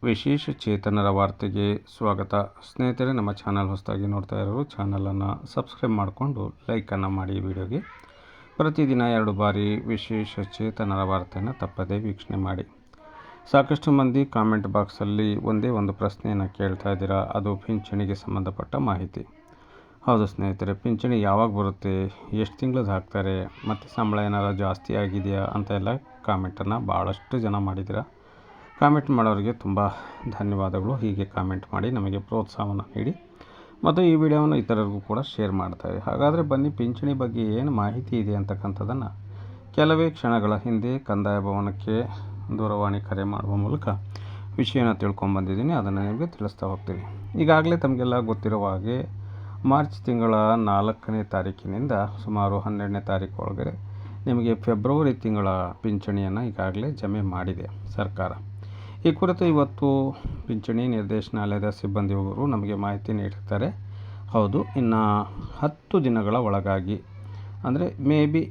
ವಿಶೇಷ ಚೇತನರ ವಾರ್ತೆಗೆ ಸ್ವಾಗತ. ಸ್ನೇಹಿತರೆ, ನಮ್ಮ ಚಾನಲ್ ಹೊಸದಾಗಿ ನೋಡ್ತಾ ಇರೋರು ಚಾನಲನ್ನು ಸಬ್ಸ್ಕ್ರೈಬ್ ಮಾಡಿಕೊಂಡು ಲೈಕನ್ನು ಮಾಡಿ. ವಿಡಿಯೋಗೆ ಪ್ರತಿದಿನ 2 ಬಾರಿ ವಿಶೇಷ ಚೇತನರ ವಾರ್ತೆಯನ್ನು ತಪ್ಪದೇ ವೀಕ್ಷಣೆ ಮಾಡಿ. ಸಾಕಷ್ಟು ಮಂದಿ ಕಾಮೆಂಟ್ ಬಾಕ್ಸಲ್ಲಿ ಒಂದೇ ಒಂದು ಪ್ರಶ್ನೆಯನ್ನು ಕೇಳ್ತಾ ಇದ್ದೀರಾ, ಅದು ಪಿಂಚಣಿಗೆ ಸಂಬಂಧಪಟ್ಟ ಮಾಹಿತಿ. ಹೌದು ಸ್ನೇಹಿತರೆ, ಪಿಂಚಣಿ ಯಾವಾಗ ಬರುತ್ತೆ, ಎಷ್ಟು ತಿಂಗಳದ್ದು ಹಾಕ್ತಾರೆ, ಮತ್ತು ಸಂಬಳ ಏನಾರು ಜಾಸ್ತಿ ಆಗಿದೆಯಾ ಅಂತ ಎಲ್ಲ ಕಾಮೆಂಟನ್ನು ಭಾಳಷ್ಟು ಜನ ಮಾಡಿದ್ದೀರಾ. ಕಾಮೆಂಟ್ ಮಾಡೋರಿಗೆ ತುಂಬ ಧನ್ಯವಾದಗಳು. ಹೀಗೆ ಕಾಮೆಂಟ್ ಮಾಡಿ ನಮಗೆ ಪ್ರೋತ್ಸಾಹವನ್ನು ನೀಡಿ ಮತ್ತು ಈ ವಿಡಿಯೋವನ್ನು ಇತರರಿಗೂ ಕೂಡ ಶೇರ್ ಮಾಡ್ತಾರೆ. ಹಾಗಾದರೆ ಬನ್ನಿ, ಪಿಂಚಣಿ ಬಗ್ಗೆ ಏನು ಮಾಹಿತಿ ಇದೆ ಅಂತಕ್ಕಂಥದ್ದನ್ನು ಕೆಲವೇ ಕ್ಷಣಗಳ ಹಿಂದೆ ಕಂದಾಯ ಭವನಕ್ಕೆ ದೂರವಾಣಿ ಕರೆ ಮಾಡುವ ಮೂಲಕ ವಿಷಯನ ತಿಳ್ಕೊಂಬಂದಿದ್ದೀನಿ. ಅದನ್ನು ನಿಮಗೆ ತಿಳಿಸ್ತಾ ಹೋಗ್ತೀನಿ. ಈಗಾಗಲೇ ತಮಗೆಲ್ಲ ಗೊತ್ತಿರುವ ಹಾಗೆ ಮಾರ್ಚ್ ತಿಂಗಳ 4ನೇ ತಾರೀಕಿನಿಂದ ಸುಮಾರು 12ನೇ ತಾರೀಕು ಒಳಗಡೆ ನಿಮಗೆ ಫೆಬ್ರವರಿ ತಿಂಗಳ ಪಿಂಚಣಿಯನ್ನು ಈಗಾಗಲೇ ಜಮೆ ಮಾಡಿದೆ ಸರ್ಕಾರ. ಈ ಕುರಿತು ಇವತ್ತು ಪಿಂಚಣಿ ನಿರ್ದೇಶನಾಲಯದ ಸಿಬ್ಬಂದಿಯವರು ನಮಗೆ ಮಾಹಿತಿ ನೀಡಿರ್ತಾರೆ. ಹೌದು, ಇನ್ನು 10 ದಿನಗಳ ಒಳಗಾಗಿ, ಅಂದರೆ ಮೇ ಬಿ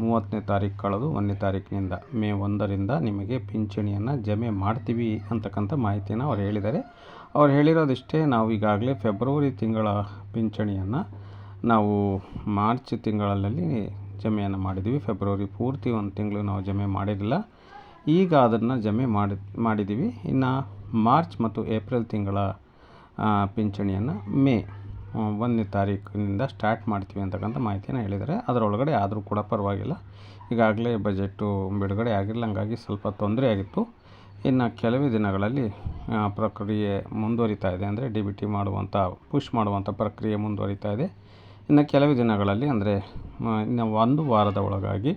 30ನೇ ತಾರೀಕು ಕಳೆದು 1ನೇ ತಾರೀಕಿನಿಂದ ಮೇ 1ರಿಂದ ನಿಮಗೆ ಪಿಂಚಣಿಯನ್ನು ಜಮೆ ಮಾಡ್ತೀವಿ ಅಂತಕ್ಕಂಥ ಮಾಹಿತಿಯನ್ನು ಅವ್ರು ಹೇಳಿದ್ದಾರೆ. ಅವ್ರು ಹೇಳಿರೋದಿಷ್ಟೇ, ನಾವು ಈಗಾಗಲೇ ಫೆಬ್ರವರಿ ತಿಂಗಳ ಪಿಂಚಣಿಯನ್ನು ನಾವು ಮಾರ್ಚ್ ತಿಂಗಳಲ್ಲಿ ಜಮೆಯನ್ನು ಮಾಡಿದ್ದೀವಿ. ಫೆಬ್ರವರಿ ಪೂರ್ತಿ 1 ತಿಂಗಳು ನಾವು ಜಮೆ ಮಾಡಿರಲಿಲ್ಲ. ಈಗ ಅದನ್ನು ಜಮೆ ಮಾಡಿದ್ದೀವಿ. ಇನ್ನು ಮಾರ್ಚ್ ಮತ್ತು ಏಪ್ರಿಲ್ ತಿಂಗಳ ಪಿಂಚಣಿಯನ್ನು ಮೇ 1ನೇ ತಾರೀಕಿನಿಂದ ಸ್ಟಾರ್ಟ್ ಮಾಡ್ತೀವಿ ಅಂತಕ್ಕಂಥ ಮಾಹಿತಿಯನ್ನು ಹೇಳಿದ್ದಾರೆ. ಅದರೊಳಗಡೆ ಆದರೂ ಕೂಡ ಪರವಾಗಿಲ್ಲ, ಈಗಾಗಲೇ ಬಜೆಟು ಬಿಡುಗಡೆ ಆಗಿರಲಿಲ್ಲ, ಹಂಗಾಗಿ ಸ್ವಲ್ಪ ತೊಂದರೆ ಆಗಿತ್ತು. ಇನ್ನು ಕೆಲವೇ ದಿನಗಳಲ್ಲಿ ಪ್ರಕ್ರಿಯೆ ಮುಂದುವರಿತಾ ಇದೆ, ಅಂದರೆ DBT ಮಾಡುವಂಥ ಪುಷ್ ಮಾಡುವಂಥ ಪ್ರಕ್ರಿಯೆ ಮುಂದುವರಿತಾ ಇದೆ. ಇನ್ನು ಕೆಲವೇ ದಿನಗಳಲ್ಲಿ, ಅಂದರೆ ಇನ್ನು 1 ವಾರದ ಒಳಗಾಗಿ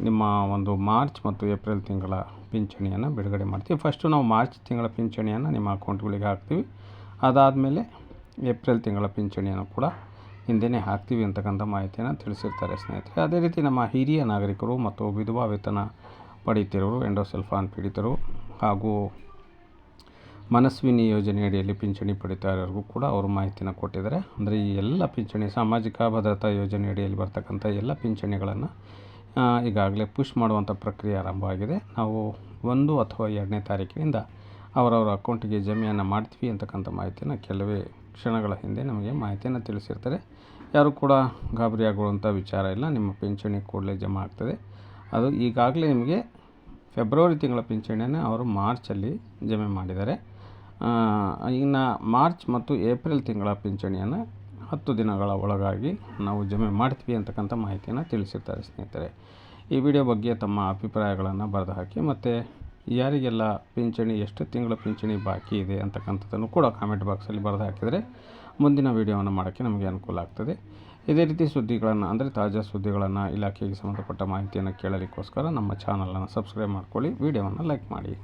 ನಿಮ್ಮ ಒಂದು ಮಾರ್ಚ್ ಮತ್ತು ಏಪ್ರಿಲ್ ತಿಂಗಳ ಪಿಂಚಣಿಯನ್ನು ಬಿಡುಗಡೆ ಮಾಡ್ತೀವಿ. ಫಸ್ಟು ನಾವು ಮಾರ್ಚ್ ತಿಂಗಳ ಪಿಂಚಣಿಯನ್ನು ನಿಮ್ಮ ಅಕೌಂಟ್ಗಳಿಗೆ ಹಾಕ್ತೀವಿ. ಅದಾದಮೇಲೆ ಏಪ್ರಿಲ್ ತಿಂಗಳ ಪಿಂಚಣಿಯನ್ನು ಕೂಡ ಹಿಂದೆಯೇ ಹಾಕ್ತೀವಿ ಅಂತಕ್ಕಂಥ ಮಾಹಿತಿಯನ್ನು ತಿಳಿಸಿರ್ತಾರೆ ಸ್ನೇಹಿತರೆ. ಅದೇ ರೀತಿ ನಮ್ಮ ಹಿರಿಯ ನಾಗರಿಕರು ಮತ್ತು ವಿಧವಾ ವೇತನ ಪಡೀತಿರೋರು, ಎಂಡೋಸಲ್ಫಾನ್ ಪೀಡಿತರು ಹಾಗೂ ಮನಸ್ವಿನಿ ಯೋಜನೆ ಅಡಿಯಲ್ಲಿ ಪಿಂಚಣಿ ಪಡಿತಾ ಇರೋರಿಗೂ ಕೂಡ ಅವರು ಮಾಹಿತಿನ ಕೊಟ್ಟಿದ್ದಾರೆ. ಅಂದರೆ ಈ ಎಲ್ಲ ಪಿಂಚಣಿ, ಸಾಮಾಜಿಕ ಭದ್ರತಾ ಯೋಜನೆ ಅಡಿಯಲ್ಲಿ ಬರ್ತಕ್ಕಂಥ ಎಲ್ಲ ಪಿಂಚಣಿಗಳನ್ನು ಈಗಾಗಲೇ ಪುಷ್ ಮಾಡುವಂಥ ಪ್ರಕ್ರಿಯೆ ಆರಂಭ ಆಗಿದೆ. ನಾವು 1 ಅಥವಾ 2ನೇ ತಾರೀಕಿನಿಂದ ಅವರವರ ಅಕೌಂಟಿಗೆ ಜಮೆಯನ್ನು ಮಾಡ್ತೀವಿ ಅಂತಕ್ಕಂಥ ಮಾಹಿತಿಯನ್ನು ಕೆಲವೇ ಕ್ಷಣಗಳ ಹಿಂದೆ ನಮಗೆ ಮಾಹಿತಿಯನ್ನು ತಿಳಿಸಿರ್ತಾರೆ. ಯಾರು ಕೂಡ ಗಾಬರಿ ಆಗುವಂಥ ವಿಚಾರ ಇಲ್ಲ. ನಿಮ್ಮ ಪಿಂಚಣಿ ಕೂಡಲೇ ಜಮಾ ಆಗ್ತದೆ. ಅದು ಈಗಾಗಲೇ ನಿಮಗೆ ಫೆಬ್ರವರಿ ತಿಂಗಳ ಪಿಂಚಣಿಯನ್ನು ಅವರು ಮಾರ್ಚಲ್ಲಿ ಜಮೆ ಮಾಡಿದ್ದಾರೆ. ಇನ್ನು ಮಾರ್ಚ್ ಮತ್ತು ಏಪ್ರಿಲ್ ತಿಂಗಳ ಪಿಂಚಣಿಯನ್ನು 10 ದಿನಗಳ ಒಳಗಾಗಿ ನಾವು ಜಮೆ ಮಾಡ್ತೀವಿ ಅಂತಕ್ಕಂಥ ಮಾಹಿತಿಯನ್ನು ತಿಳಿಸಿರ್ತಾರೆ ಸ್ನೇಹಿತರೆ. ಈ ವಿಡಿಯೋ ಬಗ್ಗೆ ತಮ್ಮ ಅಭಿಪ್ರಾಯಗಳನ್ನು ಬರೆದು ಹಾಕಿ, ಮತ್ತು ಯಾರಿಗೆಲ್ಲ ಪಿಂಚಣಿ, ಎಷ್ಟು ತಿಂಗಳ ಪಿಂಚಣಿ ಬಾಕಿ ಇದೆ ಅಂತಕ್ಕಂಥದ್ದನ್ನು ಕೂಡ ಕಾಮೆಂಟ್ ಬಾಕ್ಸಲ್ಲಿ ಬರೆದು ಹಾಕಿದರೆ ಮುಂದಿನ ವಿಡಿಯೋವನ್ನು ಮಾಡೋಕ್ಕೆ ನಮಗೆ ಅನುಕೂಲ ಆಗ್ತದೆ. ಇದೇ ರೀತಿ ಸುದ್ದಿಗಳನ್ನು, ಅಂದರೆ ತಾಜಾ ಸುದ್ದಿಗಳನ್ನು, ಇಲಾಖೆಗೆ ಸಂಬಂಧಪಟ್ಟ ಮಾಹಿತಿಯನ್ನು ಕೇಳಲಿಕ್ಕೋಸ್ಕರ ನಮ್ಮ ಚಾನಲನ್ನು ಸಬ್ಸ್ಕ್ರೈಬ್ ಮಾಡ್ಕೊಳ್ಳಿ, ವಿಡಿಯೋವನ್ನು ಲೈಕ್ ಮಾಡಿ.